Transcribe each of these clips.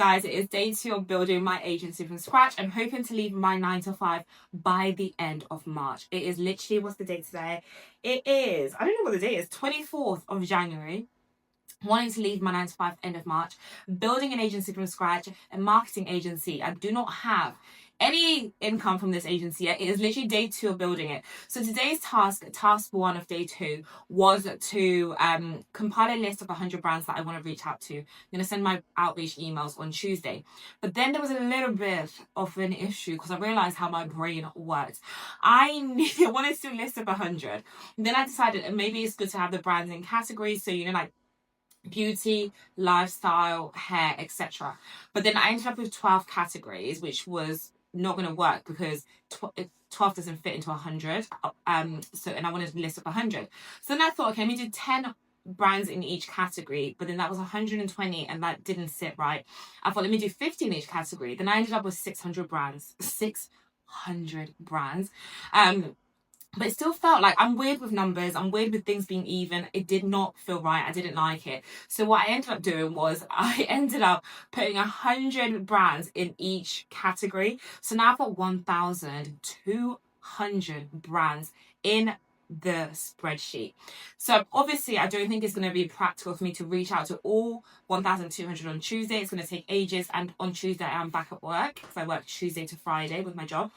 guys, it is day 2 of building my agency from scratch. I'm hoping to leave my 9 to 5 by the end of March. It is literally, what's the date today? It is, I don't know what the date is, 24th of January. Wanting to leave my 9 to 5 end of March, building an agency from scratch, a marketing agency. I do not have any income from this agency yet. It is literally day 2 of building it. So today's task 1 of day 2, was to compile a list of 100 brands that I want to reach out to. I'm going to send my outreach emails on Tuesday. But then there was a little bit of an issue because I realized how my brain works. I wanted to do a list of 100. Then I decided maybe it's good to have the brands in categories. So, like beauty, lifestyle, hair, etc. But then I ended up with 12 categories, which was not going to work because 12 doesn't fit into 100. And I wanted a list of 100. So then I thought, okay, let me do 10 brands in each category, but then that was 120 and that didn't sit right. I thought, let me do 50 in each category. Then I ended up with 600 brands. 600 brands. But it still felt like, I'm weird with numbers, I'm weird with things being even. It did not feel right. I didn't like it. So what I ended up doing was I ended up putting 100 brands in each category. So now I've got 1,200 brands in the spreadsheet. So obviously I don't think it's going to be practical for me to reach out to all 1,200 on Tuesday. It's going to take ages. And on Tuesday I'm back at work because I work Tuesday to Friday with my job.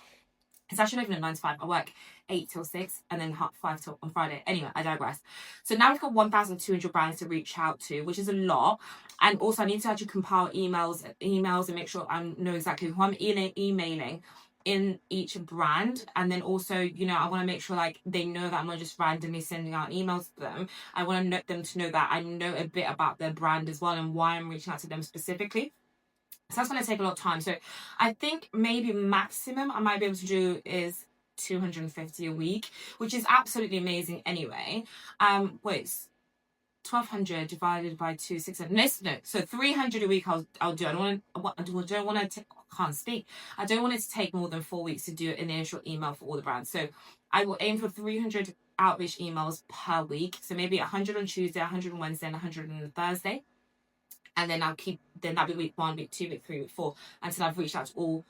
It's actually not even a 9 to 5. I work 8 till 6 and then 5 till on Friday. Anyway, I digress. So now we've got 1,200 brands to reach out to, which is a lot. And also I need to actually compile emails and make sure I know exactly who I'm emailing in each brand. And then also, I want to make sure like they know that I'm not just randomly sending out emails to them. I want them to know that I know a bit about their brand as well and why I'm reaching out to them specifically. So that's going to take a lot of time. So I think maybe maximum I might be able to do is 250 a week, which is absolutely amazing anyway. Wait, 1,200 divided by 2, 600. No. So 300 a week I'll do. I don't want to. Can't speak. I don't want it to take more than 4 weeks to do an initial email for all the brands. So I will aim for 300 outreach emails per week. So maybe 100 on Tuesday, 100 on Wednesday, and 100 on Thursday. And then that'll be week 1, week 2, week 3, week 4, until I've reached out to all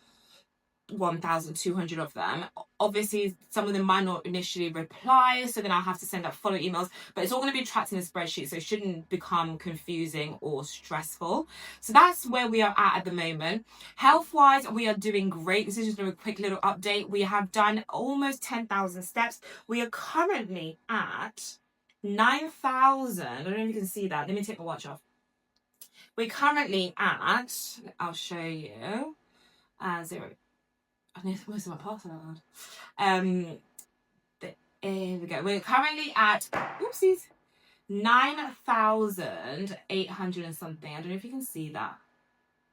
1,200 of them. Obviously, some of them might not initially reply, so then I'll have to send out follow emails, but it's all going to be tracked in a spreadsheet, so it shouldn't become confusing or stressful. So that's where we are at the moment. Health-wise, we are doing great. This is just a quick little update. We have done almost 10,000 steps. We are currently at 9,000. I don't know if you can see that. Let me take my watch off. We're currently at, I'll show you, 0. I need to listen to my password out loud. Here we go. We're currently at, oopsies, 9,800 and something. I don't know if you can see that.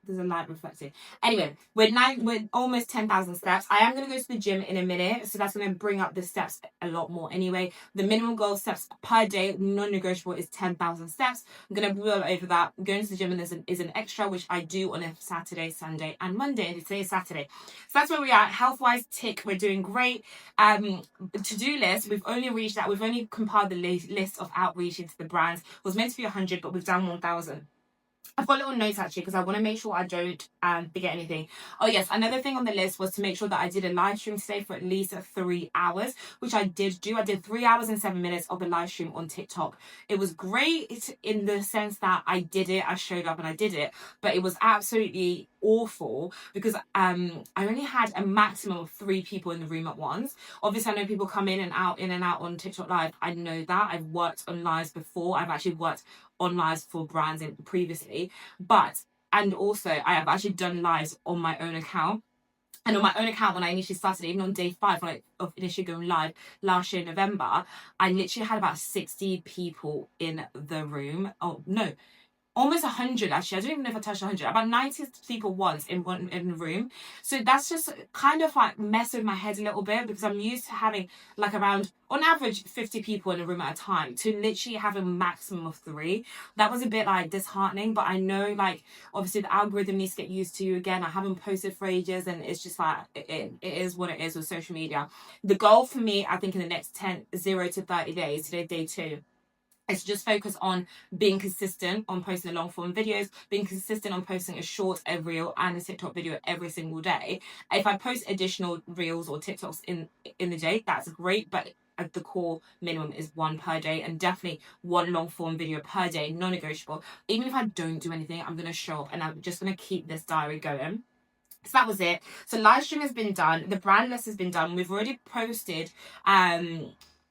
There's a light reflecting. Anyway, we're almost 10,000 steps. I am going to go to the gym in a minute, so that's going to bring up the steps a lot more anyway. The minimum goal steps per day, non-negotiable, is 10,000 steps. I'm going to blow over that. Going to the gym and is an extra, which I do on a Saturday, Sunday, and Monday. And today is Saturday. So that's where we are. Health-wise, tick. We're doing great. To-do list, we've only reached that. We've only compiled the list of outreach into the brands. It was meant to be 100, but we've done 1,000. I've got little notes actually because I want to make sure I don't forget anything. Oh yes, another thing on the list was to make sure that I did a live stream today for at least 3 hours, which I did do. I did 3 hours and 7 minutes of a live stream on TikTok. It was great in the sense that I did it, I showed up and I did it, but it was absolutely awful because I only had a maximum of 3 people in the room at once. Obviously I know people come in and out on TikTok live. I know that. I've worked on lives before. I've actually worked on lives for brands previously, and also I have actually done lives on my own account. And on my own account, when I initially started, even on day 5, when I initially going live last year in November, I literally had about 60 people in the room. Oh no, almost 100 actually. I don't even know if I touched 100. About 90 people once in the room. So that's just kind of like messed with my head a little bit because I'm used to having like around, on average, 50 people in a room at a time. To literally have a maximum of 3, that was a bit like disheartening. But I know like obviously the algorithm needs to get used to you again. I haven't posted for ages and it's just like it is what it is with social media. The goal for me, I think in the next 0 to 30 days, today day 2, is to just focus on being consistent on posting the long form videos, being consistent on posting a short, a reel, and a TikTok video every single day. If I post additional reels or TikToks in the day, that's great, but the core minimum is one per day, and definitely one long form video per day, non-negotiable. Even if I don't do anything, I'm going to show up and I'm just going to keep this diary going. So that was it. So live stream has been done. The brand list has been done. We've already posted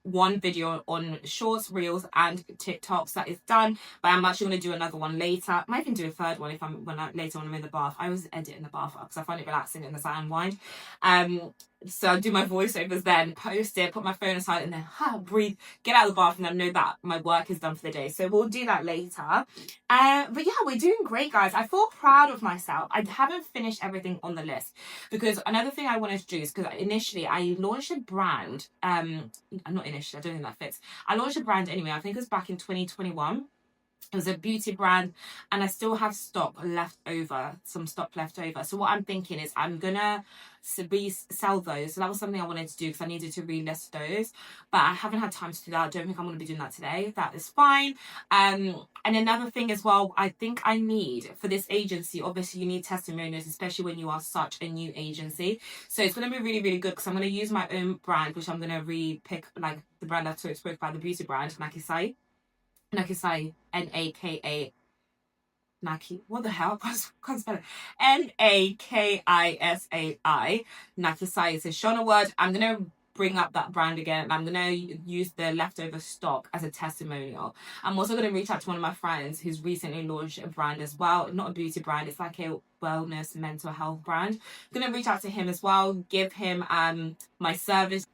one video on shorts, reels, and TikToks. That is done. But I'm actually going to do another one later. I might even do a third one if later when I'm in the bath. I always edit in the bath because I find it relaxing in the side unwind. So I do my voiceovers then, post it, put my phone aside, and then breathe, get out of the bath, and I know that my work is done for the day. So we'll do that later. But yeah, we're doing great, guys. I feel proud of myself. I haven't finished everything on the list because another thing I wanted to do is because initially I launched a brand. Not initially, I don't think that fits. I launched a brand anyway. I think it was back in 2021. It was a beauty brand, and I still have some stock left over. So what I'm thinking is I'm gonna sell those. So that was something I wanted to do because I needed to relist those, but I haven't had time to do that. I don't think I'm gonna be doing that today. That is fine. And another thing as well, I think I need for this agency, obviously you need testimonials, especially when you are such a new agency. So it's gonna be really, really good because I'm gonna use my own brand, which I'm gonna re-pick, like the brand I spoke about, the beauty brand, Nakisai, Naka, Naki, what the hell? Can't spell it. Nakisai. Nakisai is a Shona word. I'm going to bring up that brand again, and I'm going to use the leftover stock as a testimonial. I'm also going to reach out to one of my friends who's recently launched a brand as well. Not a beauty brand, it's like a wellness mental health brand. I'm going to reach out to him as well, give him my service